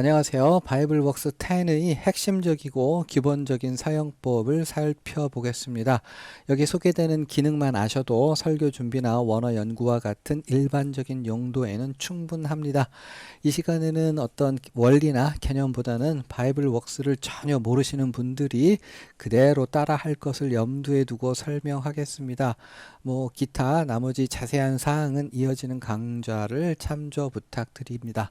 안녕하세요. 바이블웍스 10의 핵심적이고 기본적인 사용법을 살펴보겠습니다. 여기 소개되는 기능만 아셔도 설교 준비나 원어 연구와 같은 일반적인 용도에는 충분합니다. 이 시간에는 어떤 원리나 개념보다는 바이블웍스를 전혀 모르시는 분들이 그대로 따라 할 것을 염두에 두고 설명하겠습니다. 기타 나머지 자세한 사항은 이어지는 강좌를 참조 부탁드립니다.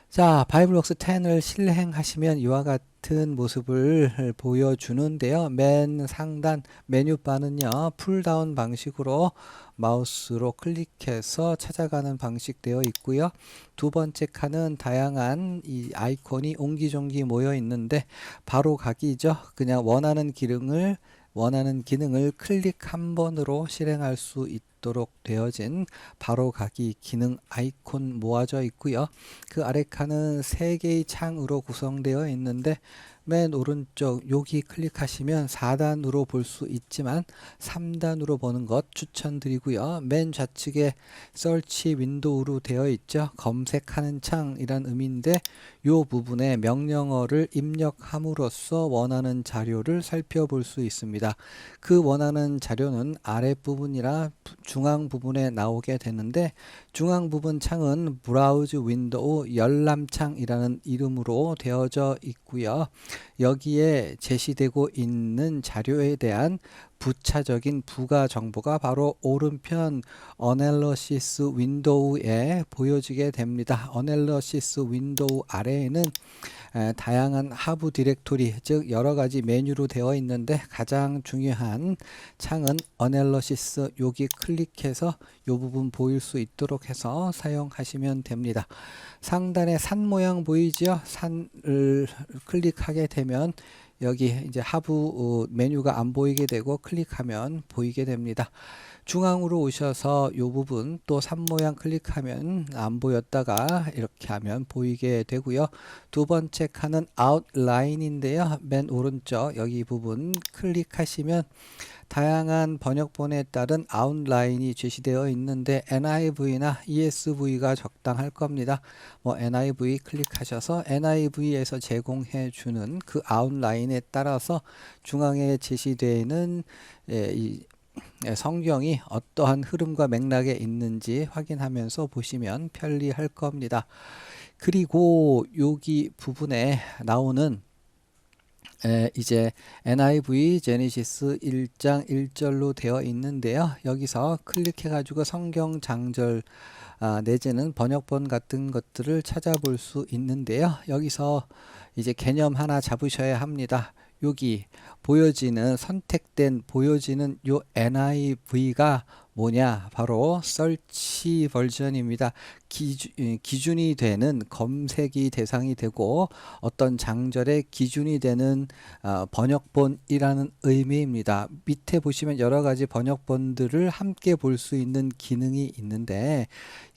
자, 바이블웍스 10을 실행하시면 이와 같은 모습을 보여주는데요. 맨 상단 메뉴바는요, 풀다운 방식으로 마우스로 클릭해서 찾아가는 방식 되어 있고요. 두 번째 칸은 다양한 이 아이콘이 옹기종기 모여 있는데 바로 가기죠. 그냥 원하는 기능을 클릭 한 번으로 실행할 수 있도록 되어진 바로 가기 기능 아이콘 모아져 있고요. 그 아래 칸은 3개의 창으로 구성되어 있는데 맨 오른쪽 여기 클릭하시면 4단으로 볼 수 있지만 3단으로 보는 것 추천드리고요. 맨 좌측에 서치 윈도우로 되어 있죠. 검색하는 창이란 의미인데 이 부분에 명령어를 입력함으로써 원하는 자료를 살펴볼 수 있습니다. 그 원하는 자료는 아랫부분이라 중앙 부분에 나오게 되는데 중앙 부분 창은 브라우즈 윈도우 열람창이라는 이름으로 되어져 있고요. 여기에 제시되고 있는 자료에 대한 부차적인 부가 정보가 바로 오른편 어널러시스 윈도우에 보여지게 됩니다. 어널러시스 윈도우 아래에는 다양한 하부 디렉토리, 즉 여러가지 메뉴로 되어 있는데 가장 중요한 창은 어널러시스, 여기 클릭해서 이 부분 보일 수 있도록 해서 사용하시면 됩니다. 상단에 산 모양 보이죠? 산을 클릭하게 되면 여기 이제 하부 메뉴가 안 보이게 되고 클릭하면 보이게 됩니다. 중앙으로 오셔서 이 부분 또 산 모양 클릭하면 안 보였다가 이렇게 하면 보이게 되고요. 두 번째 칸은 아웃라인인데요. 맨 오른쪽 여기 부분 클릭하시면 다양한 번역본에 따른 아웃라인이 제시되어 있는데 NIV나 ESV가 적당할 겁니다. NIV 클릭하셔서 NIV에서 제공해 주는 그 아웃라인에 따라서 중앙에 제시되는 이 성경이 어떠한 흐름과 맥락에 있는지 확인하면서 보시면 편리할 겁니다. 그리고 여기 부분에 나오는 이제 NIV 제네시스 1장 1절로 되어 있는데요. 여기서 클릭해 가지고 성경 장절 내지는 번역본 같은 것들을 찾아볼 수 있는데요. 여기서 이제 개념 하나 잡으셔야 합니다. 여기 보여지는 요 NIV가 뭐냐? 바로 서치 버전입니다. 기준이 되는 검색이 대상이 되고 어떤 장절의 기준이 되는 번역본이라는 의미입니다. 밑에 보시면 여러 가지 번역본들을 함께 볼 수 있는 기능이 있는데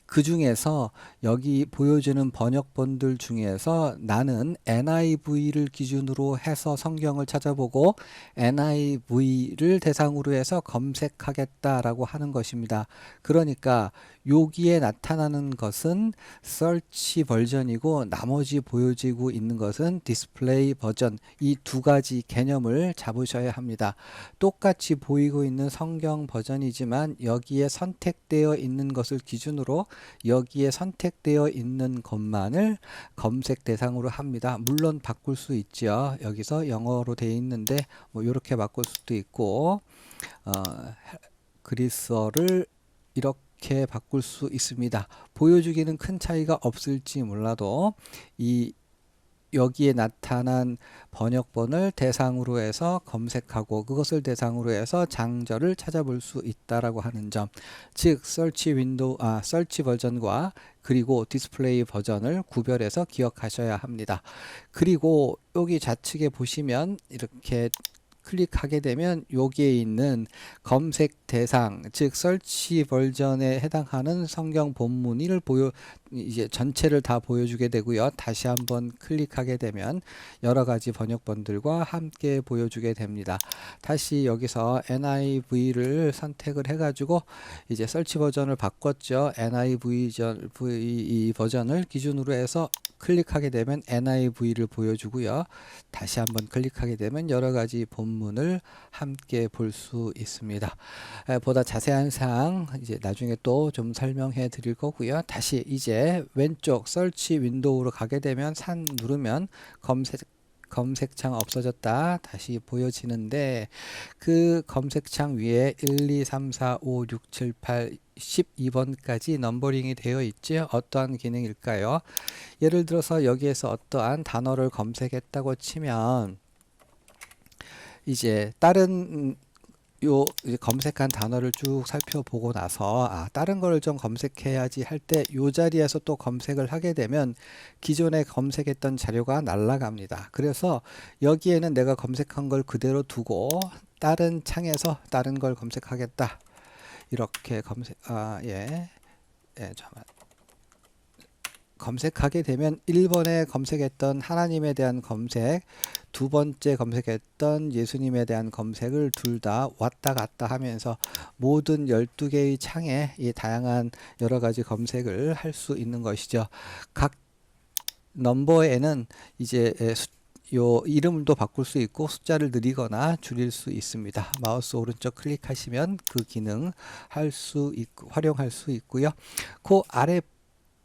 그 중에서 여기 보여주는 번역본들 중에서 나는 NIV를 기준으로 해서 성경을 찾아보고 NIV를 대상으로 해서 검색하겠다라고 하는 것입니다. 그러니까 여기에 나타나는 것은 search 버전이고 나머지 보여지고 있는 것은 display 버전, 이 두 가지 개념을 잡으셔야 합니다. 똑같이 보이고 있는 성경 버전이지만 여기에 선택되어 있는 것을 기준으로 여기에 선택되어 있는 것만을 검색 대상으로 합니다. 물론 바꿀 수 있죠. 여기서 영어로 되어 있는데 이렇게 바꿀 수도 있고 그리스어를 이렇게 바꿀 수 있습니다. 보여주기는 큰 차이가 없을지 몰라도 여기에 나타난 번역본을 대상으로 해서 검색하고 그것을 대상으로 해서 장절을 찾아볼 수 있다라고 하는 점, 즉 서치 버전과 그리고 디스플레이 버전을 구별해서 기억하셔야 합니다. 그리고 여기 좌측에 보시면 이렇게 클릭하게 되면 여기에 있는 검색 대상, 즉 서치 버전에 해당하는 성경 본문을 이제 전체를 다 보여주게 되고요. 다시 한번 클릭하게 되면 여러 가지 번역본들과 함께 보여주게 됩니다. 다시 여기서 NIV를 선택을 해가지고 이제 설치 버전을 바꿨죠. NIV 버전을 기준으로 해서 클릭하게 되면 NIV를 보여주고요. 다시 한번 클릭하게 되면 여러 가지 본문을 함께 볼 수 있습니다. 보다 자세한 사항 이제 나중에 또 좀 설명해 드릴 거고요. 다시 이제 왼쪽 설치 윈도우로 가게 되면 산 누르면 검색창 없어졌다 다시 보여지는데, 그 검색창 위에 1, 2, 3, 4, 5, 6, 7, 8, 12번까지 넘버링이 되어 있죠. 어떠한 기능일까요? 예를 들어서 여기에서 어떠한 단어를 검색했다고 치면 이제 다른 이제 검색한 단어를 쭉 살펴보고 나서 다른 걸 좀 검색해야지 할 때 요 자리에서 또 검색을 하게 되면 기존에 검색했던 자료가 날아갑니다. 그래서 여기에는 내가 검색한 걸 그대로 두고 다른 창에서 다른 걸 검색하겠다. 이렇게 잠깐만. 검색하게 되면 1번에 검색했던 하나님에 대한 검색, 두 번째 검색했던 예수님에 대한 검색을 둘 다 왔다 갔다 하면서 모든 12개의 창에 이 다양한 여러 가지 검색을 할 수 있는 것이죠. 각 넘버에는 이제 요 이름도 바꿀 수 있고 숫자를 늘리거나 줄일 수 있습니다. 마우스 오른쪽 클릭하시면 그 기능 활용할 수 있고요. 그 아래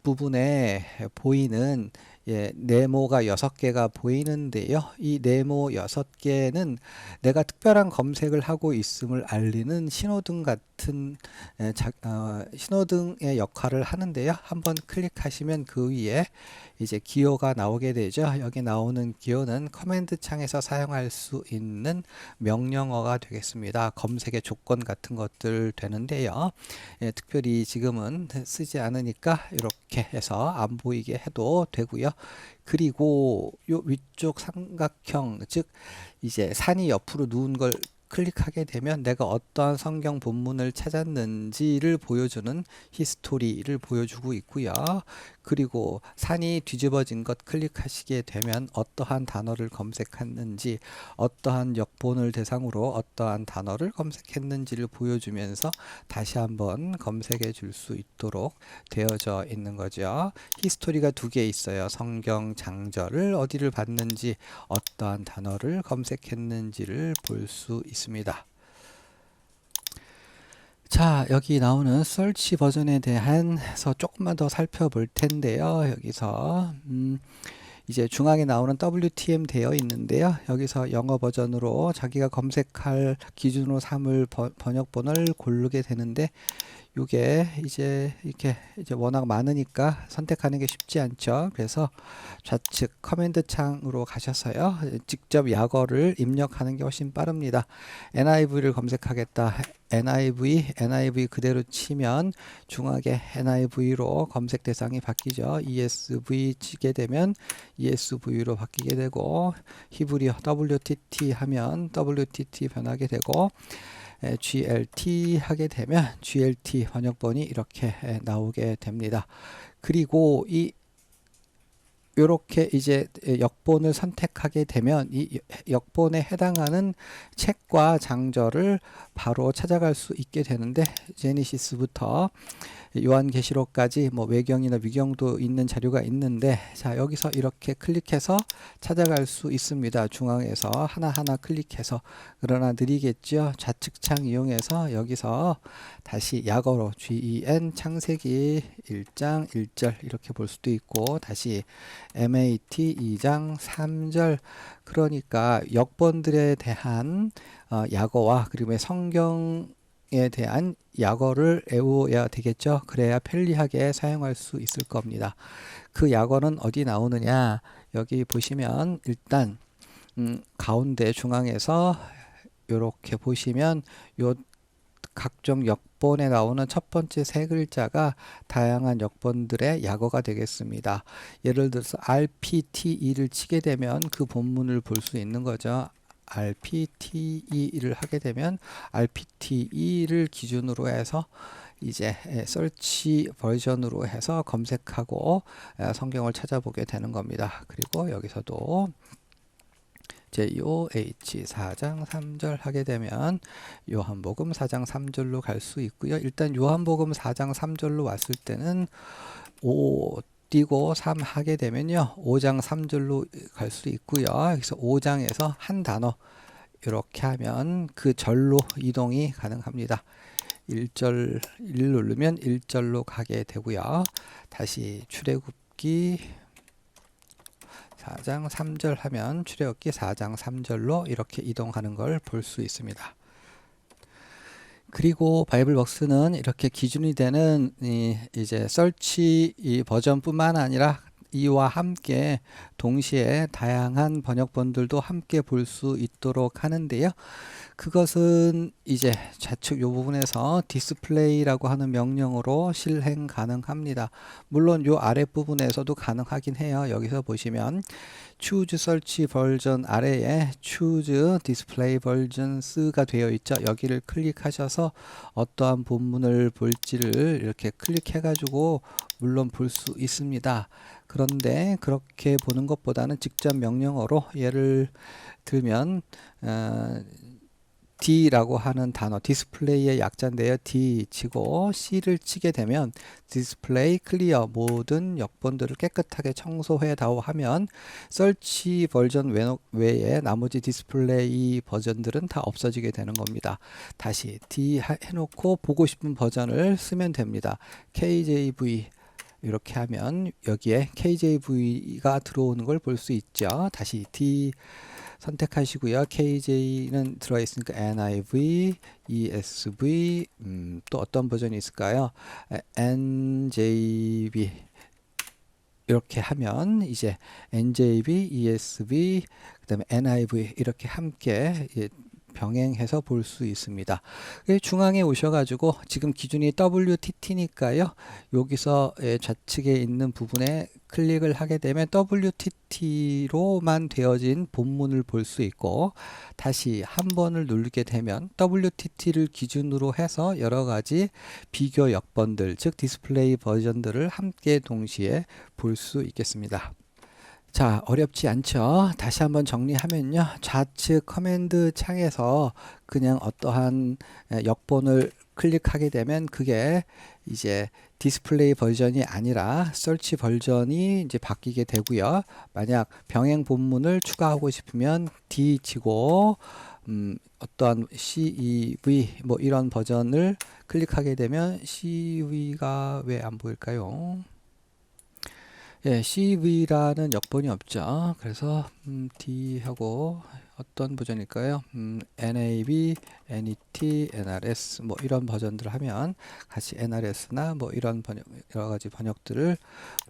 부분에 보이는 네모가 6개가 보이는데요. 이 네모 6개는 내가 특별한 검색을 하고 있음을 알리는 신호등 같은 신호등의 역할을 하는데요. 한번 클릭하시면 그 위에 이제 기호가 나오게 되죠. 여기 나오는 기호는 커맨드 창에서 사용할 수 있는 명령어가 되겠습니다. 검색의 조건 같은 것들 되는데요. 특별히 지금은 쓰지 않으니까 이렇게 해서 안 보이게 해도 되고요. 그리고 요 위쪽 삼각형, 즉 이제 산이 옆으로 누운 걸 클릭하게 되면 내가 어떠한 성경 본문을 찾았는지를 보여주는 히스토리를 보여주고 있고요. 그리고 산이 뒤집어진 것 클릭하시게 되면 어떠한 단어를 검색했는지, 어떠한 역본을 대상으로 어떠한 단어를 검색했는지를 보여주면서 다시 한번 검색해 줄 수 있도록 되어져 있는 거죠. 히스토리가 2개 있어요. 성경 장절을 어디를 봤는지, 어떠한 단어를 검색했는지를 볼 수 있습니다. 자, 여기 나오는 설치 버전에 대해서 조금만 더 살펴볼 텐데요. 여기서 이제 중앙에 나오는 WTM 되어 있는데요. 여기서 영어 버전으로 자기가 검색할 기준으로 삼을 번역본을 고르게 되는데, 요게 이제 이렇게 워낙 많으니까 선택하는 게 쉽지 않죠. 그래서 좌측 커맨드 창으로 가셔서요. 직접 약어를 입력하는 게 훨씬 빠릅니다. NIV를 검색하겠다. NIV 그대로 치면 중앙에 NIV로 검색 대상이 바뀌죠. ESV 치게 되면 ESV로 바뀌게 되고, 히브리어 WTT 하면 WTT 변하게 되고, GLT 하게 되면 GLT 번역본이 이렇게 나오게 됩니다. 그리고 요렇게 이제 역본을 선택하게 되면 이 역본에 해당하는 책과 장절을 바로 찾아갈 수 있게 되는데, 제네시스부터 요한계시록까지 뭐 외경이나 위경도 있는 자료가 있는데, 자 여기서 이렇게 클릭해서 찾아갈 수 있습니다. 중앙에서 하나하나 클릭해서. 그러나 느리겠죠. 좌측창 이용해서 여기서 다시 약어로 GEN 창세기 1장 1절 이렇게 볼 수도 있고, 다시 MAT 2장 3절, 그러니까 역본들에 대한 약어와 그리고 성경에 대한 약어를 외워야 되겠죠. 그래야 편리하게 사용할 수 있을 겁니다. 그 약어는 어디 나오느냐, 여기 보시면 일단 가운데 중앙에서 이렇게 보시면 요 각종 역본에 나오는 첫 번째 세 글자가 다양한 역본들의 약어가 되겠습니다. 예를 들어서 RPTE를 치게 되면 그 본문을 볼 수 있는 거죠. rpte를 하게 되면 rpte를 기준으로 해서 이제 설치 버전으로 해서 검색하고 성경을 찾아보게 되는 겁니다. 그리고 여기서도 JOH 4장 3절 하게 되면 요한복음 4장 3절로 갈 수 있고요. 일단 요한복음 4장 3절로 왔을 때는 5 띄고 3 하게 되면요. 5장 3절로 갈 수 있고요. 여기서 5장에서 한 단어 이렇게 하면 그 절로 이동이 가능합니다. 1절 1 누르면 1절로 가게 되고요. 다시 출애굽기 4장 3절 하면 출애굽기 4장 3절로 이렇게 이동하는 걸 볼 수 있습니다. 그리고 바이블벅스는 이렇게 기준이 되는 이제 설치 버전뿐만 아니라 이와 함께 동시에 다양한 번역본들도 함께 볼 수 있도록 하는데요. 그것은 이제 좌측 요 부분에서 디스플레이라고 하는 명령으로 실행 가능합니다. 물론 요 아랫부분에서도 가능하긴 해요. 여기서 보시면 Choose Search 버전 아래에 Choose DisplayVersions가 되어 있죠. 여기를 클릭하셔서 어떠한 본문을 볼지를 이렇게 클릭해 가지고 물론 볼 수 있습니다. 그런데 그렇게 보는 것보다는 직접 명령어로 예를 들면 D라고 하는 단어, 디스플레이의 약자인데요. D 치고 C를 치게 되면 디스플레이 클리어, 모든 역본들을 깨끗하게 청소해다오 하면 설치 버전 외에 나머지 디스플레이 버전들은 다 없어지게 되는 겁니다. 다시 D 해놓고 보고 싶은 버전을 쓰면 됩니다. KJV 이렇게 하면 여기에 KJV가 들어오는 걸 볼 수 있죠. 다시 D 선택하시고요. KJ는 들어있으니까 NIV, ESV, 또 어떤 버전이 있을까요? NJV 이렇게 하면 이제 NJV, ESV, 그 다음에 NIV 이렇게 함께 병행해서 볼 수 있습니다. 중앙에 오셔가지고 지금 기준이 WTT니까요. 여기서 좌측에 있는 부분에 클릭을 하게 되면 WTT로만 되어진 본문을 볼 수 있고 다시 한 번을 누르게 되면 WTT를 기준으로 해서 여러 가지 비교 역번들, 즉 디스플레이 버전들을 함께 동시에 볼 수 있겠습니다. 자, 어렵지 않죠? 다시 한번 정리하면요. 좌측 커맨드 창에서 그냥 어떠한 역본을 클릭하게 되면 그게 이제 디스플레이 버전이 아니라 설치 버전이 이제 바뀌게 되고요. 만약 병행 본문을 추가하고 싶으면 D 치고 어떠한 CEV 뭐 이런 버전을 클릭하게 되면 CEV가 왜 안 보일까요? 예, CV라는 역본이 없죠. 그래서 D하고 어떤 버전일까요? NAB, NET, NRS 뭐 이런 버전들을 하면 같이 NRS나 뭐 이런 여러 가지 번역들을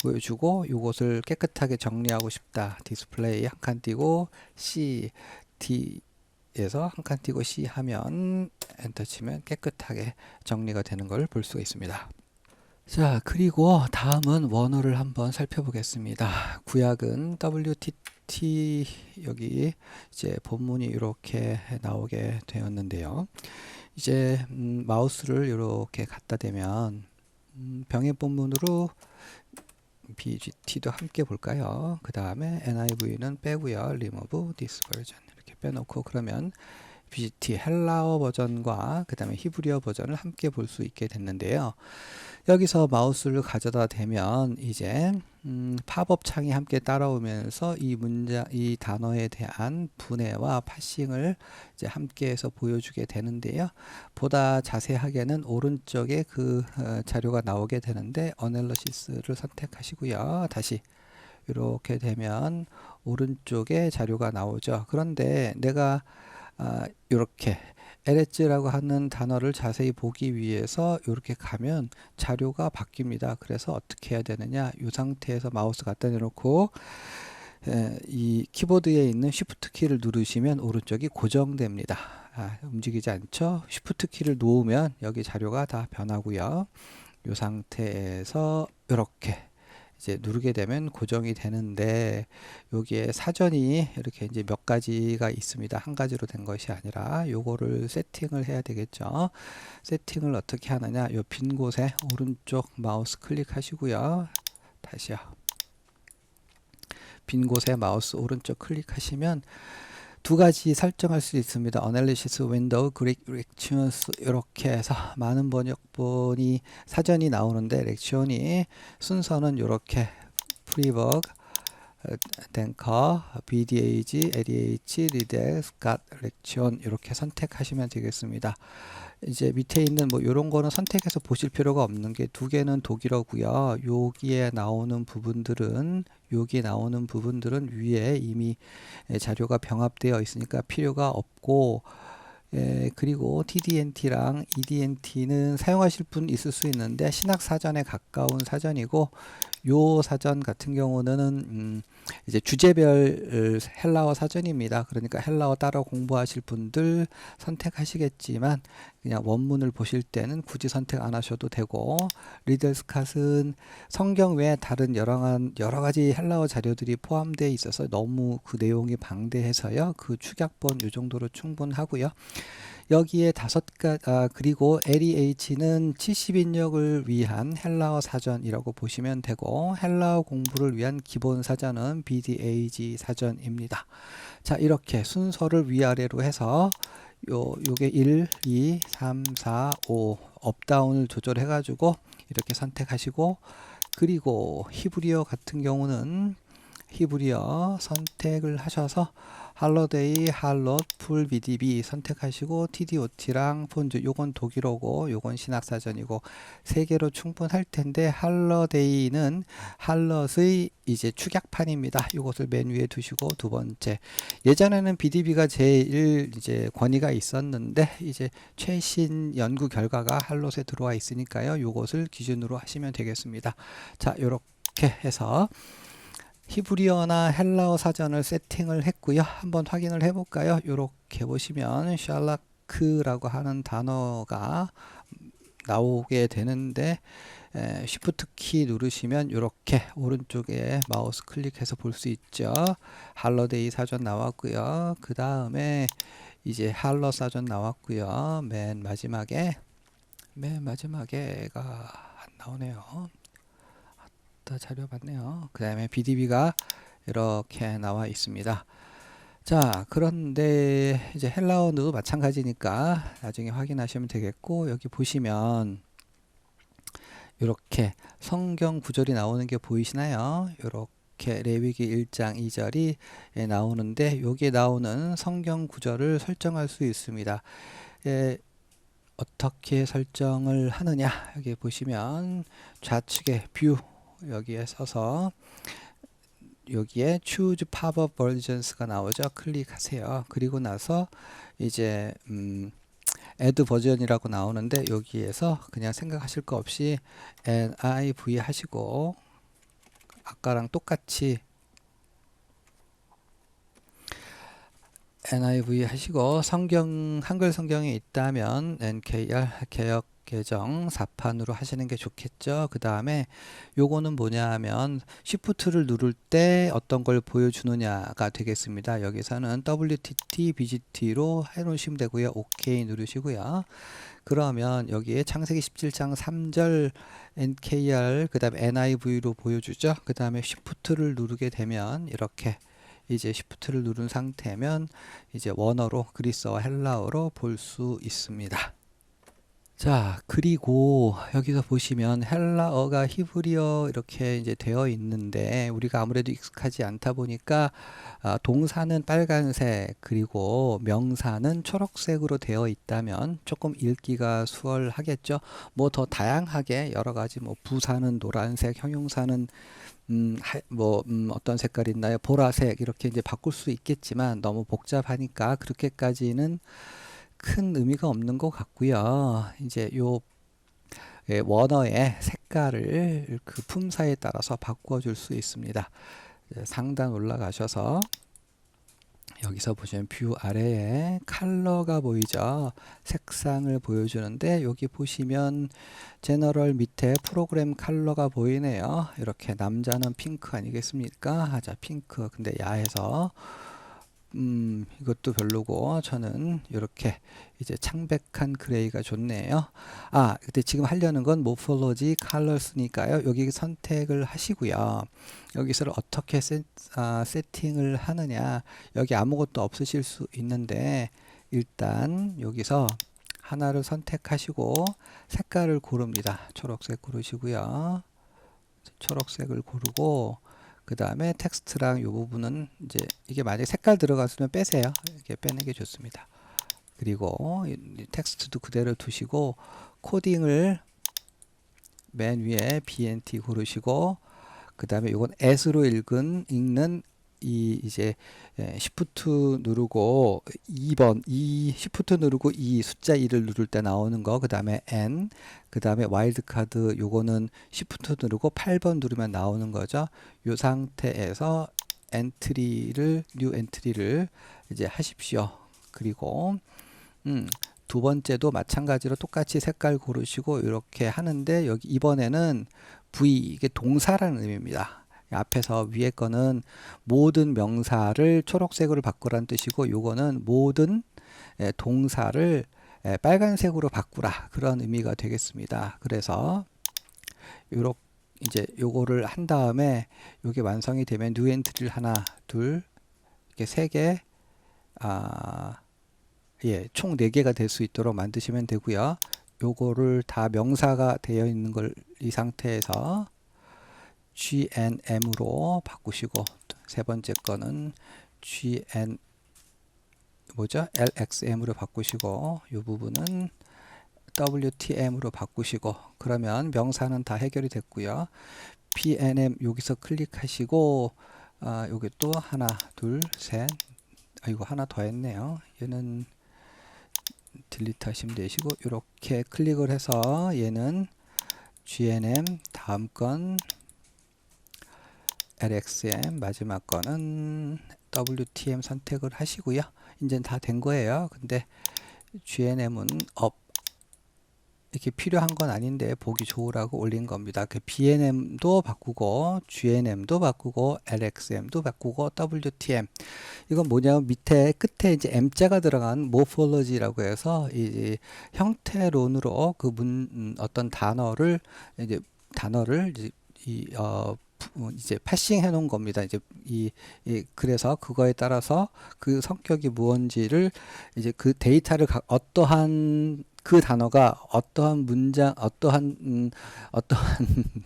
보여주고 이것을 깨끗하게 정리하고 싶다. 디스플레이 한 칸 띄고 C, D에서 한 칸 띄고 C 하면 엔터 치면 깨끗하게 정리가 되는 걸 볼 수가 있습니다. 자, 그리고 다음은 원어를 한번 살펴보겠습니다. 구약은 WTT 여기 이제 본문이 이렇게 나오게 되었는데요. 이제 마우스를 이렇게 갖다 대면 병행 본문으로 BGT도 함께 볼까요? 그 다음에 NIV는 빼고요. Remove this version 이렇게 빼놓고 그러면 BGT 헬라어 버전과 그 다음에 히브리어 버전을 함께 볼 수 있게 됐는데요. 여기서 마우스를 가져다 대면 이제 팝업 창이 함께 따라오면서 이 단어에 대한 분해와 파싱을 이제 함께해서 보여주게 되는데요. 보다 자세하게는 오른쪽에 그 자료가 나오게 되는데 어널리시스를 선택하시고요. 다시 이렇게 되면 오른쪽에 자료가 나오죠. 그런데 내가 이렇게 LH라고 하는 단어를 자세히 보기 위해서 이렇게 가면 자료가 바뀝니다. 그래서 어떻게 해야 되느냐? 이 상태에서 마우스 갖다 내놓고 이 키보드에 있는 Shift 키를 누르시면 오른쪽이 고정됩니다. 움직이지 않죠? Shift 키를 놓으면 여기 자료가 다 변하고요. 이 상태에서 이렇게 이제 누르게 되면 고정이 되는데 여기에 사전이 이렇게 이제 몇 가지가 있습니다. 한 가지로 된 것이 아니라 요거를 세팅을 해야 되겠죠. 세팅을 어떻게 하느냐? 요 빈 곳에 오른쪽 마우스 클릭하시고요. 다시요. 빈 곳에 마우스 오른쪽 클릭하시면 두 가지 설정할 수 있습니다. Analysis Window, Greek Lections 이렇게 해서 많은 번역본이 사전이 나오는데 렉션이 순서는 이렇게 프리버그, 탱커, BDAG, ADH, 리덱, 갓, 렉션 이렇게 선택하시면 되겠습니다. 이제 밑에 있는 뭐 이런 거는 선택해서 보실 필요가 없는 게 두 개는 독일어고요. 여기에 나오는 부분들은 위에 이미 자료가 병합되어 있으니까 필요가 없고 그리고 TDNT랑 EDNT는 사용하실 분 있을 수 있는데 신학 사전에 가까운 사전이고 요 사전 같은 경우는 이제 주제별 헬라어 사전입니다. 그러니까 헬라어 따로 공부하실 분들 선택하시겠지만 그냥 원문을 보실 때는 굳이 선택 안 하셔도 되고 리델스캇은 성경 외에 다른 여러 가지 헬라어 자료들이 포함되어 있어서 너무 그 내용이 방대해서요. 그 축약본 요 정도로 충분하고요. 여기에 그리고 LEH는 70인역을 위한 헬라어 사전이라고 보시면 되고 헬라어 공부를 위한 기본 사전은 BDAG 사전입니다. 자, 이렇게 순서를 위아래로 해서 요게 1, 2, 3, 4, 5 업다운을 조절해 가지고 이렇게 선택하시고 그리고 히브리어 같은 경우는 히브리어 선택을 하셔서 할로데이, 할롯, 풀 BDB 선택하시고 TDOT랑 폰즈 요건 독일어고 요건 신학사전이고 세 개로 충분할 텐데 할로데이는 할롯의 이제 축약판입니다. 요것을 맨 위에 두시고 두 번째 예전에는 BDB가 제일 이제 권위가 있었는데 이제 최신 연구 결과가 할롯에 들어와 있으니까요. 요것을 기준으로 하시면 되겠습니다. 자, 요렇게 해서 히브리어나 헬라어 사전을 세팅을 했고요. 한번 확인을 해볼까요? 이렇게 보시면 샬라크라고 하는 단어가 나오게 되는데 Shift 키 누르시면 이렇게 오른쪽에 마우스 클릭해서 볼 수 있죠. 할러데이 사전 나왔고요. 그 다음에 이제 할러 사전 나왔고요. 맨 마지막에가 안 나오네요. 자료 봤네요. 그 다음에 BDB가 이렇게 나와 있습니다. 자, 그런데 이제 헬라어도 마찬가지니까 나중에 확인하시면 되겠고 여기 보시면 이렇게 성경 구절이 나오는 게 보이시나요? 이렇게 레위기 1장 2절이 나오는데 여기에 나오는 성경 구절을 설정할 수 있습니다. 어떻게 설정을 하느냐 여기 보시면 좌측에 뷰 여기에 서서 여기에 choose pop-up versions가 나오죠. 클릭하세요. 그리고 나서 이제 add version이라고 나오는데 여기에서 그냥 생각하실 거 없이 NIV 하시고 아까랑 똑같이 NIV 하시고 한글 성경에 있다면 NKR 개역 계정 4판으로 하시는 게 좋겠죠. 그 다음에 요거는 뭐냐 하면 Shift를 누를 때 어떤 걸 보여주느냐가 되겠습니다. 여기서는 WTT, BGT로 해놓으시면 되고요. OK 누르시고요. 그러면 여기에 창세기 17장 3절 NKR 그 다음에 NIV로 보여주죠. 그 다음에 Shift를 누르게 되면 이렇게 이제 Shift를 누른 상태면 이제 원어로 그리스어와 헬라어로 볼 수 있습니다. 자, 그리고 여기서 보시면 헬라어가 히브리어 이렇게 이제 되어 있는데 우리가 아무래도 익숙하지 않다 보니까 동사는 빨간색 그리고 명사는 초록색으로 되어 있다면 조금 읽기가 수월하겠죠. 뭐 더 다양하게 여러 가지 뭐 부사는 노란색, 형용사는 어떤 색깔이 있나요? 보라색 이렇게 이제 바꿀 수 있겠지만 너무 복잡하니까 그렇게까지는 큰 의미가 없는 것 같고요. 이제 요 원어의 색깔을 그 품사에 따라서 바꿔줄 수 있습니다. 상단 올라가셔서 여기서 보시면 뷰 아래에 컬러가 보이죠. 색상을 보여주는데 여기 보시면 제너럴 밑에 프로그램 컬러가 보이네요. 이렇게 남자는 핑크 아니겠습니까? 자, 핑크. 근데 야해서 이것도 별로고 저는 이렇게 이제 창백한 그레이가 좋네요. 근데 지금 하려는 건 모폴로지 컬러스니까요. 여기 선택을 하시고요. 여기서 어떻게 세팅을 하느냐. 여기 아무것도 없으실 수 있는데 일단 여기서 하나를 선택하시고 색깔을 고릅니다. 초록색 고르시고요. 초록색을 고르고 그 다음에 텍스트랑 이 부분은 이제 이게 만약에 색깔 들어갔으면 빼세요. 이렇게 빼는 게 좋습니다. 그리고 이 텍스트도 그대로 두시고 코딩을 맨 위에 BNT 고르시고 그 다음에 이건 as로 읽는 이제 Shift 누르고 2번 Shift 누르고 이 숫자 2를 누를 때 나오는 거, 그 다음에 N, 그 다음에 와일드카드 요거는 Shift 누르고 8번 누르면 나오는 거죠. 요 상태에서 뉴 엔트리를 이제 하십시오. 그리고 두 번째도 마찬가지로 똑같이 색깔 고르시고 이렇게 하는데 여기 이번에는 V, 이게 동사라는 의미입니다. 앞에서 위에 거는 모든 명사를 초록색으로 바꾸라는 뜻이고 요거는 모든 동사를 빨간색으로 바꾸라, 그런 의미가 되겠습니다. 그래서 이제 요거를 한 다음에 요게 완성이 되면 뉴 엔트리를 하나, 둘, 이렇게 세 개, 총 4개가 될 수 있도록 만드시면 되고요. 요거를 다 명사가 되어 있는 걸 이 상태에서 GNM으로 바꾸시고, 세 번째 거는 LXM으로 바꾸시고, 이 부분은 WTM으로 바꾸시고, 그러면 명사는 다 해결이 됐고요. PNM 여기서 클릭하시고, 여기 또 하나, 둘, 셋, 이거 하나 더 했네요. 얘는 딜리트 하시면 되시고, 이렇게 클릭을 해서 얘는 GNM, 다음 건 LXM, 마지막 거는 WTM 선택을 하시고요. 이제 다 된 거예요. 근데 GNM은 이렇게 필요한 건 아닌데 보기 좋으라고 올린 겁니다. 그 BNM도 바꾸고 GNM도 바꾸고 LXM도 바꾸고 WTM, 이건 뭐냐면 밑에 끝에 이제 M자가 들어간 모폴로지라고 해서 이 형태론으로 어떤 단어를 이제 패싱해 놓은 겁니다. 이제 그래서 그거에 따라서 그 성격이 무언지를 이제 그 데이터를 어떠한 그 단어가 어떠한 문장, 어떠한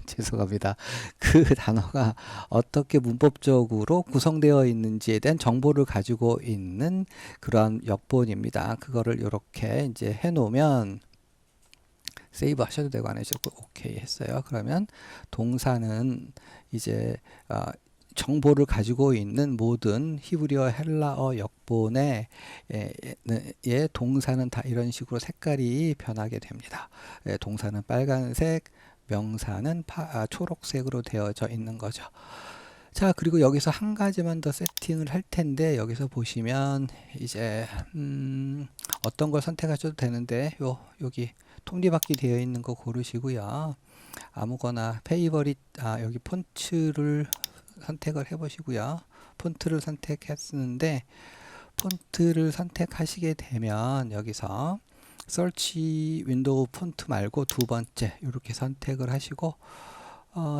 죄송합니다. 그 단어가 어떻게 문법적으로 구성되어 있는지에 대한 정보를 가지고 있는 그러한 역본입니다. 그거를 이렇게 이제 해 놓으면 세이브 하셔도 되고 안 하셔도 오케이 했어요. 그러면 동사는 이제 정보를 가지고 있는 모든 히브리어, 헬라어 역본의 동사는 다 이런 식으로 색깔이 변하게 됩니다. 동사는 빨간색, 명사는 초록색으로 되어져 있는 거죠. 자, 그리고 여기서 한 가지만 더 세팅을 할 텐데, 여기서 보시면 이제 어떤 걸 선택하셔도 되는데 여기 톱니바퀴 되어 있는 거 고르시고요. 아무거나 페이버릿, 여기 폰트를 선택을 해 보시고요. 폰트를 선택했는데, 폰트를 선택하시게 되면 여기서 서치 윈도우 폰트 말고 두 번째 이렇게 선택을 하시고,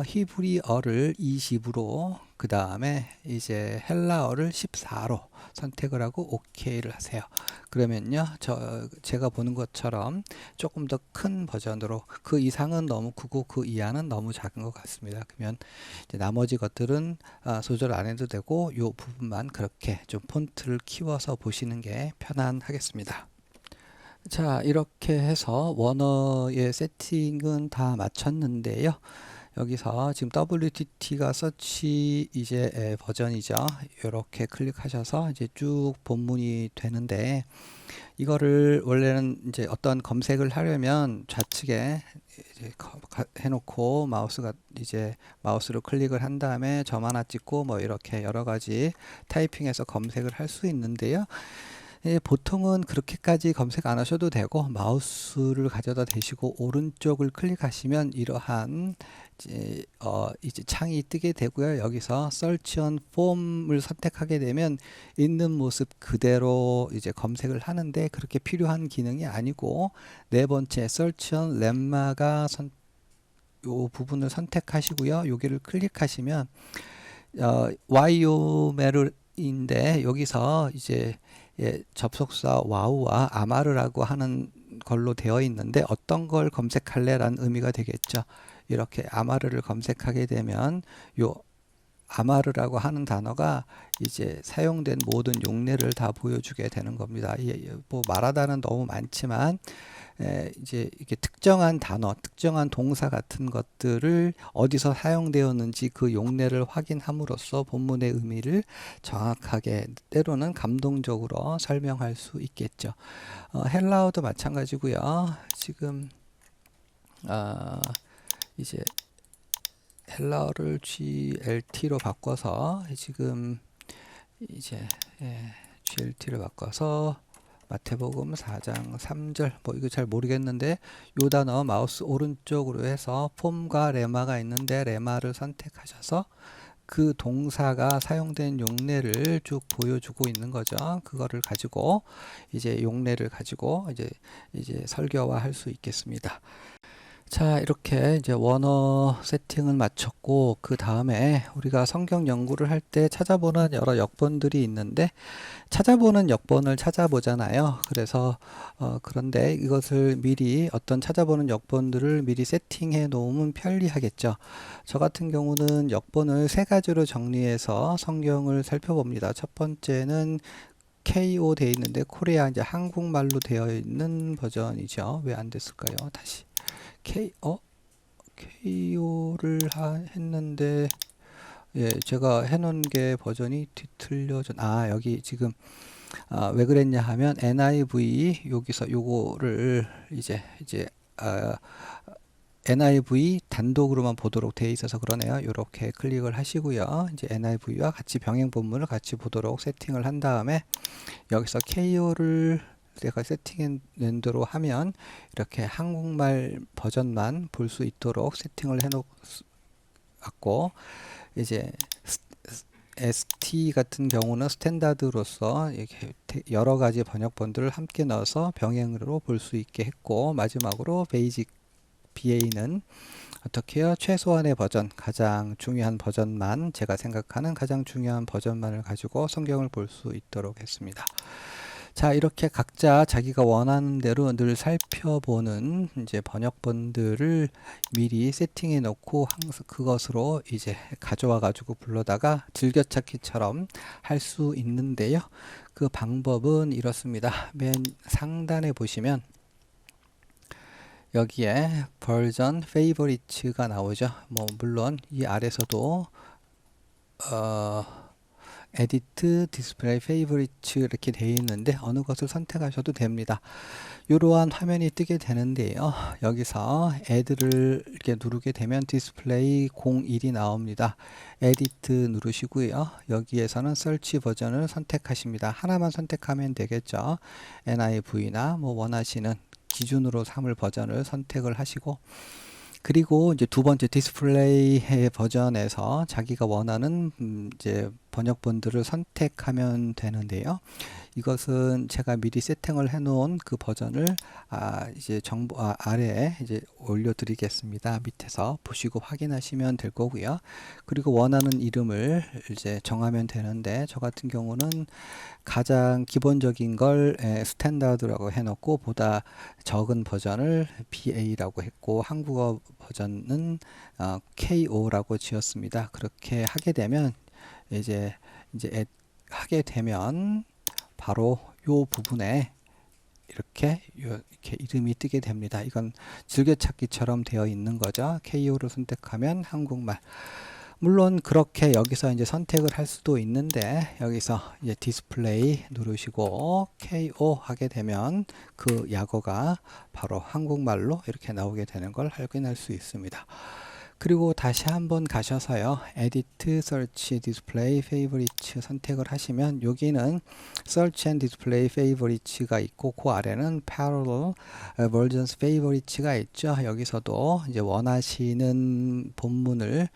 히브리어를 20으로, 그 다음에 이제 헬라어를 14로 선택을 하고 OK를 하세요. 그러면요, 제가 보는 것처럼 조금 더 큰 버전으로, 그 이상은 너무 크고 그 이하는 너무 작은 것 같습니다. 그러면 이제 나머지 것들은 조절 안 해도 되고, 이 부분만 그렇게 좀 폰트를 키워서 보시는 게 편안하겠습니다. 자, 이렇게 해서 원어의 세팅은 다 마쳤는데요. 여기서 지금 WTT가 서치 이제 버전이죠. 이렇게 클릭하셔서 이제 쭉 본문이 되는데, 이거를 원래는 이제 어떤 검색을 하려면 좌측에 이제 해놓고 마우스로 클릭을 한 다음에 점 하나 찍고 뭐 이렇게 여러 가지 타이핑해서 검색을 할 수 있는데요. 보통은 그렇게까지 검색 안 하셔도 되고, 마우스를 가져다 대시고 오른쪽을 클릭하시면 이러한 이제 창이 뜨게 되고요. 여기서 Search on Form을 선택하게 되면 있는 모습 그대로 이제 검색을 하는데, 그렇게 필요한 기능이 아니고, 네 번째 Search on lemma가 요 부분을 선택하시고요. 여기를 클릭하시면 YOML인데, 여기서 이제 접속사 와우와 아마르라고 하는 걸로 되어 있는데, 어떤 걸 검색할래 라는 의미가 되겠죠. 이렇게 아마르를 검색하게 되면 요 아마르라고 하는 단어가 이제 사용된 모든 용례를 다 보여주게 되는 겁니다. 뭐 말하다는 너무 많지만, 이제 이렇게 특정한 단어, 특정한 동사 같은 것들을 어디서 사용되었는지 그 용례를 확인함으로써 본문의 의미를 정확하게, 때로는 감동적으로 설명할 수 있겠죠. 헬라어도 마찬가지고요. 지금 이제 헬라어를 GLT로 바꿔서 지금 이제 GLT를 바꿔서 마태복음 4장 3절, 뭐 이거 잘 모르겠는데, 요 단어 마우스 오른쪽으로 해서 폼과 레마가 있는데 레마를 선택하셔서 그 동사가 사용된 용례를 쭉 보여주고 있는 거죠. 그거를 가지고 이제 용례를 가지고 이제 설교화 할 수 있겠습니다. 자, 이렇게 이제 원어 세팅을 마쳤고, 그 다음에 우리가 성경 연구를 할 때 찾아보는 여러 역본들이 있는데, 찾아보는 역본을 찾아보잖아요. 그래서 그런데 이것을 미리, 어떤 찾아보는 역본들을 미리 세팅해 놓으면 편리하겠죠. 저 같은 경우는 역본을 세 가지로 정리해서 성경을 살펴봅니다. 첫 번째는 KO 되어 있는데, 코리아, 이제 한국말로 되어 있는 버전이죠. 왜 안 됐을까요? 다시. KO를 했는데, 제가 해놓은 게 버전이 뒤틀려져. 여기 지금, 왜 그랬냐 하면, NIV, 여기서 요거를 NIV 단독으로만 보도록 되어 있어서 그러네요. 이렇게 클릭을 하시고요. 이제 NIV와 같이 병행 본문을 같이 보도록 세팅을 한 다음에, 여기서 KO를 내가 세팅해 낸 대로 하면 이렇게 한국말 버전만 볼 수 있도록 세팅을 해 놓았고, 이제 ST 같은 경우는 스탠다드로서 이렇게 여러 가지 번역본들을 함께 넣어서 병행으로 볼 수 있게 했고, 마지막으로 베이직 BA는 어떻게 해요? 최소한의 버전, 가장 중요한 버전만, 제가 생각하는 가장 중요한 버전만을 가지고 성경을 볼 수 있도록 했습니다. 자, 이렇게 각자 자기가 원하는 대로 늘 살펴보는 이제 번역본들을 미리 세팅해 놓고 항상 그것으로 이제 가져와 가지고 불러다가 즐겨찾기처럼 할 수 있는데요. 그 방법은 이렇습니다. 맨 상단에 보시면 여기에 버전 페이보리츠가 나오죠. 뭐 물론 이 아래서도 에디트, 디스플레이, 페이보리츠 이렇게 되어 있는데, 어느 것을 선택하셔도 됩니다. 이러한 화면이 뜨게 되는데요. 여기서 add를 이렇게 누르게 되면 디스플레이 01이 나옵니다. 에디트 누르시고요. 여기에서는 설치 버전을 선택하십니다. 하나만 선택하면 되겠죠. NIV나 뭐 원하시는 기준으로 삼을 버전을 선택을 하시고, 그리고 이제 두 번째 디스플레이 버전에서 자기가 원하는 이제 번역본들을 선택하면 되는데요. 이것은 제가 미리 세팅을 해 놓은 그 버전을 이제 아래에 이제 올려 드리겠습니다. 밑에서 보시고 확인하시면 될 거고요. 그리고 원하는 이름을 이제 정하면 되는데, 저 같은 경우는 가장 기본적인 걸 스탠다드라고 해 놓고, 보다 적은 버전을 BA라고 했고, 한국어 버전은 KO라고 지었습니다. 그렇게 하게 되면 이제 하게 되면 바로 요 부분에 이렇게 이름이 뜨게 됩니다. 이건 즐겨찾기처럼 되어 있는 거죠. KO를 선택하면 한국말. 물론 그렇게 여기서 이제 선택을 할 수도 있는데, 여기서 이제 디스플레이 누르시고 KO 하게 되면 그 약어가 바로 한국말로 이렇게 나오게 되는 걸 확인할 수 있습니다. 그리고 다시 한번 가셔서요, Edit, Search, Display, Favorites 선택을 하시면 여기는 Search and Display Favorites가 있고, 그 아래는 Parallel Versions Favorites가 있죠. 여기서도 이제 원하시는 본문을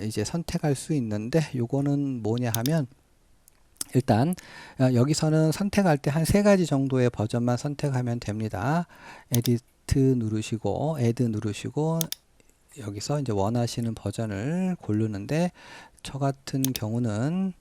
이제 선택할 수 있는데, 요거는 뭐냐 하면, 일단 여기서는 선택할 때 한 3가지 정도의 버전만 선택하면 됩니다. Edit 누르시고 Add 누르시고 여기서 이제 원하시는 버전을 고르는데, 저 같은 경우는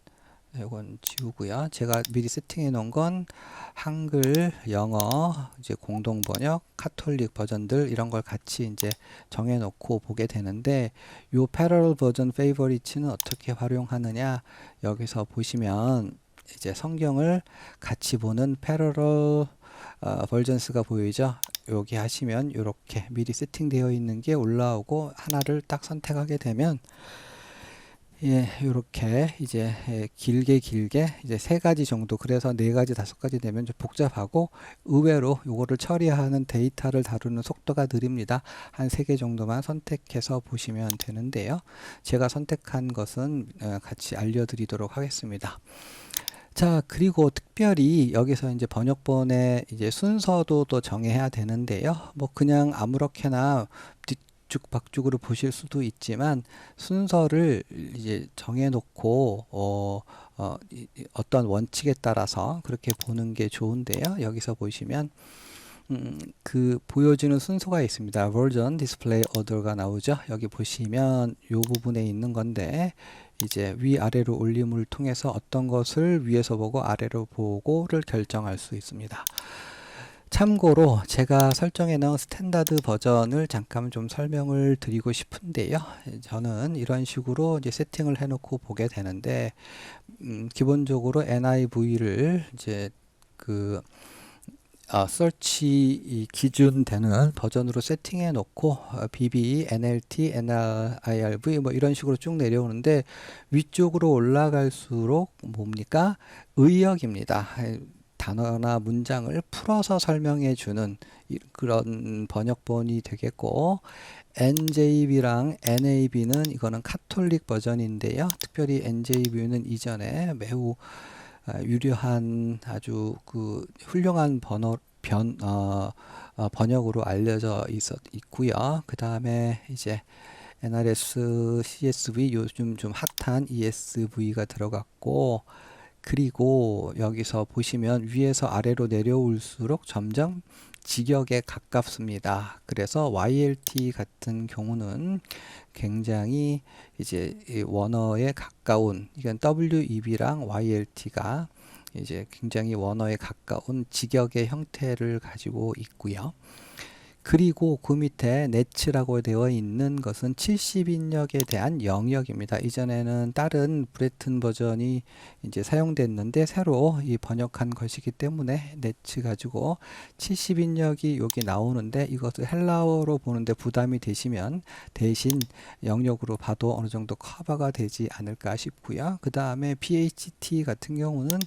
이건 지우고요. 제가 미리 세팅해 놓은 건 한글, 영어, 이제 공동 번역, 카톨릭 버전들 이런 걸 같이 이제 정해 놓고 보게 되는데, 요 패러럴 버전 페이버리츠는 어떻게 활용하느냐, 여기서 보시면 이제 성경을 같이 보는 패러럴 버전스가 보이죠. 여기 하시면 이렇게 미리 세팅되어 있는 게 올라오고, 하나를 딱 선택하게 되면 이렇게 이제 길게 이제 3가지 정도, 그래서 4가지 5가지 되면 좀 복잡하고, 의외로 요거를 처리하는 데이터를 다루는 속도가 느립니다. 한 3개 정도만 선택해서 보시면 되는데요. 제가 선택한 것은 같이 알려드리도록 하겠습니다. 자, 그리고 특별히 여기서 이제 번역본의 이제 순서도 또 정해야 되는데요. 뭐 그냥 아무렇게나 뒤죽박죽으로 보실 수도 있지만, 순서를 이제 정해놓고 어떤 원칙에 따라서 그렇게 보는 게 좋은데요. 여기서 보시면 그 보여주는 순서가 있습니다. Version, Display Order가 나오죠. 여기 보시면 이 부분에 있는 건데, 이제 위아래로 올림을 통해서 어떤 것을 위에서 보고 아래로 보고를 결정할 수 있습니다. 참고로 제가 설정해 놓은 스탠다드 버전을 잠깐 좀 설명을 드리고 싶은데요. 저는 이런 식으로 이제 세팅을 해 놓고 보게 되는데, 기본적으로 NIV를 이제 서치 기준 되는 버전으로 세팅해 놓고 BB, NLT, NIRV 뭐 이런 식으로 쭉 내려오는데, 위쪽으로 올라갈수록 뭡니까? 의역입니다. 단어나 문장을 풀어서 설명해 주는 그런 번역본이 되겠고, NJB랑 NAB는 이거는 카톨릭 버전인데요. 특별히 NJB는 이전에 매우 유려한 아주 그 훌륭한 번역으로 알려져 있고요. 그 다음에 이제 NRS, CSV, 요즘 좀 핫한 ESV가 들어갔고, 그리고 여기서 보시면 위에서 아래로 내려올수록 점점 직역에 가깝습니다. 그래서 YLT 같은 경우는 굉장히 이제 원어에 가까운, 이건 WEB랑 YLT가 이제 굉장히 원어에 가까운 직역의 형태를 가지고 있고요. 그리고 그 밑에 넷츠라고 되어 있는 것은 70인역에 대한 영역입니다. 이전에는 다른 브레튼 버전이 이제 사용됐는데, 새로 이 번역한 것이기 때문에 넷츠 가지고 70인역이 여기 나오는데, 이것을 헬라어로 보는데 부담이 되시면 대신 영역으로 봐도 어느 정도 커버가 되지 않을까 싶고요. 그 다음에 PHT 같은 경우는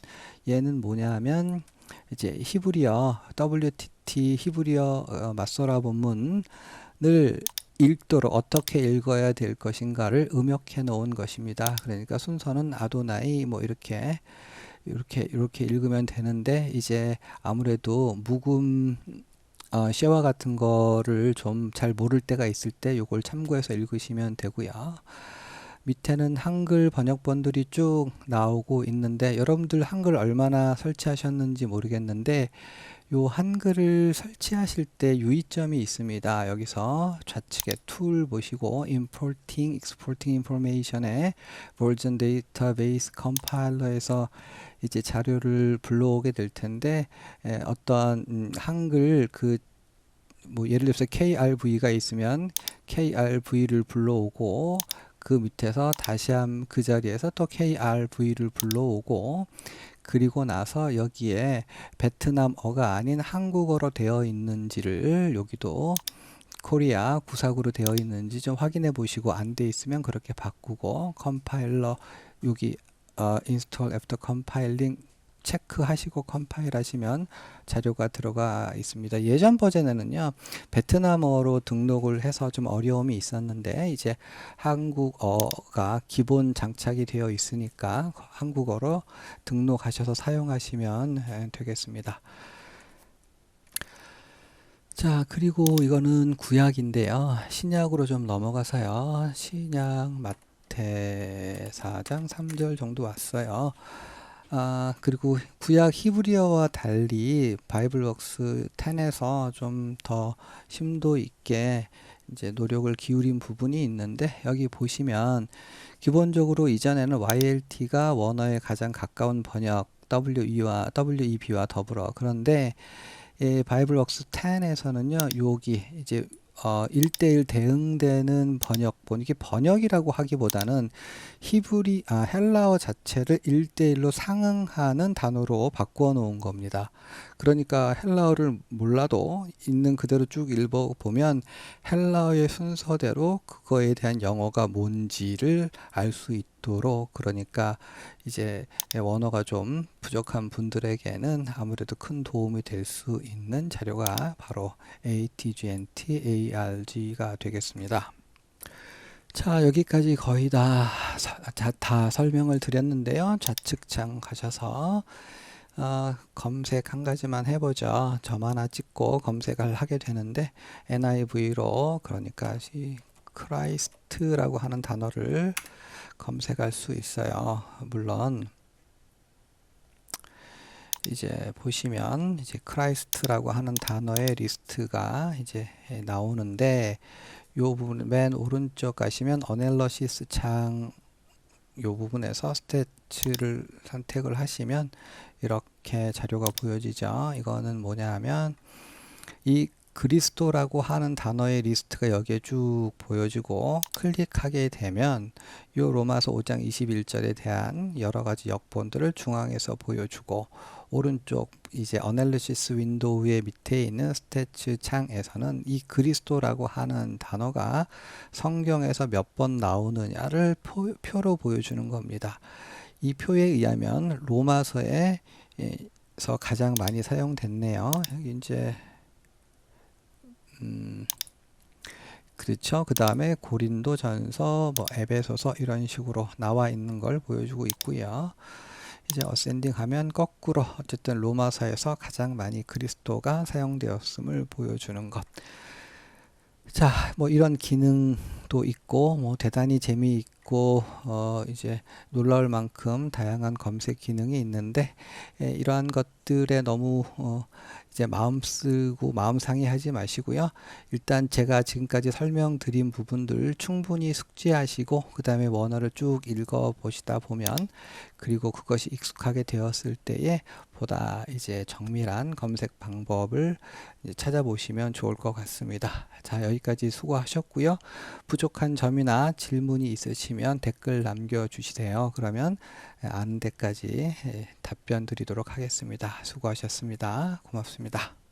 얘는 뭐냐 하면 이제 히브리어 WTT 히브리어 맞서라 본문을 읽도록 어떻게 읽어야 될 것인가를 음역해 놓은 것입니다. 그러니까 순서는 아도나이 뭐 이렇게 읽으면 되는데, 이제 아무래도 묵음 쉐와 같은 거를 좀 잘 모를 때가 있을 때 요걸 참고해서 읽으시면 되고요. 밑에는 한글 번역본들이 쭉 나오고 있는데, 여러분들 한글 얼마나 설치하셨는지 모르겠는데, 요 한글을 설치하실 때 유의점이 있습니다. 여기서 좌측에 툴 보시고 Importing, Exporting Information에 Version Database Compiler에서 이제 자료를 불러오게 될 텐데, 어떠한 한글 뭐 예를 들어서 KRV가 있으면 KRV를 불러오고, 그 밑에서 다시 그 자리에서 또 KRV를 불러오고, 그리고 나서 여기에 베트남어가 아닌 한국어로 되어 있는지를 여기도 코리아 구사구로 되어 있는지 좀 확인해 보시고 안 돼 있으면 그렇게 바꾸고 컴파일러 여기 install after compiling 체크하시고 컴파일 하시면 자료가 들어가 있습니다. 예전 버전에는요 베트남어로 등록을 해서 좀 어려움이 있었는데 이제 한국어가 기본 장착이 되어 있으니까 한국어로 등록하셔서 사용하시면 되겠습니다. 자, 그리고 이거는 구약인데요. 신약으로 좀 넘어가서요. 신약 마태 4장 3절 정도 왔어요. 그리고 구약 히브리어와 달리 바이블웍스 10에서 좀 더 심도 있게 이제 노력을 기울인 부분이 있는데 여기 보시면 기본적으로 이전에는 YLT가 원어에 가장 가까운 번역 WEB와 더불어 그런데 바이블웍스 10에서는요 여기 이제 1대1 대응되는 번역본 이게 번역이라고 하기보다는 헬라어 자체를 1대1로 상응하는 단어로 바꾸어 놓은 겁니다. 그러니까 헬라어를 몰라도 있는 그대로 쭉 읽어보면 헬라어의 순서대로 그거에 대한 영어가 뭔지를 알 수 있도록 그러니까 이제 원어가 좀 부족한 분들에게는 아무래도 큰 도움이 될 수 있는 자료가 바로 ATGNT-ARG가 되겠습니다. 자, 여기까지 거의 다 설명을 드렸는데요. 좌측창 가셔서 검색 한 가지만 해보죠. 점 하나 찍고 검색을 하게 되는데 NIV로 그러니까 크라이스트라고 하는 단어를 검색할 수 있어요. 물론 이제 보시면 이제 크라이스트라고 하는 단어의 리스트가 이제 나오는데 요 부분 맨 오른쪽 가시면 어널리시스 창 요 부분에서 스태츠를 선택을 하시면 이렇게 자료가 보여지죠. 이거는 뭐냐 하면 이 그리스도라고 하는 단어의 리스트가 여기에 쭉 보여지고 클릭하게 되면 요 로마서 5장 21절에 대한 여러 가지 역본들을 중앙에서 보여주고 오른쪽 이제 어널리시스 윈도우의 밑에 있는 스태츠 창에서는 이 그리스도라고 하는 단어가 성경에서 몇 번 나오느냐를 표로 보여주는 겁니다. 이 표에 의하면 로마서에서 가장 많이 사용됐네요. 여기 이제 그렇죠. 그 다음에 고린도전서, 에베소서 이런 식으로 나와 있는 걸 보여주고 있고요. 이제 어센딩 하면 거꾸로 어쨌든 로마서에서 가장 많이 그리스도가 사용되었음을 보여주는 것. 자, 이런 기능도 있고, 대단히 재미있고, 이제 놀라울 만큼 다양한 검색 기능이 있는데, 이러한 것들에 너무, 이제 마음 쓰고 마음 상해하지 마시고요. 일단 제가 지금까지 설명드린 부분들 충분히 숙지하시고, 그 다음에 원어를 쭉 읽어 보시다 보면, 그리고 그것이 익숙하게 되었을 때에 보다 이제 정밀한 검색 방법을 이제 찾아보시면 좋을 것 같습니다. 자, 여기까지 수고하셨고요. 부족한 점이나 질문이 있으시면 댓글 남겨주시세요. 그러면 아는 데까지 답변 드리도록 하겠습니다. 수고하셨습니다. 고맙습니다.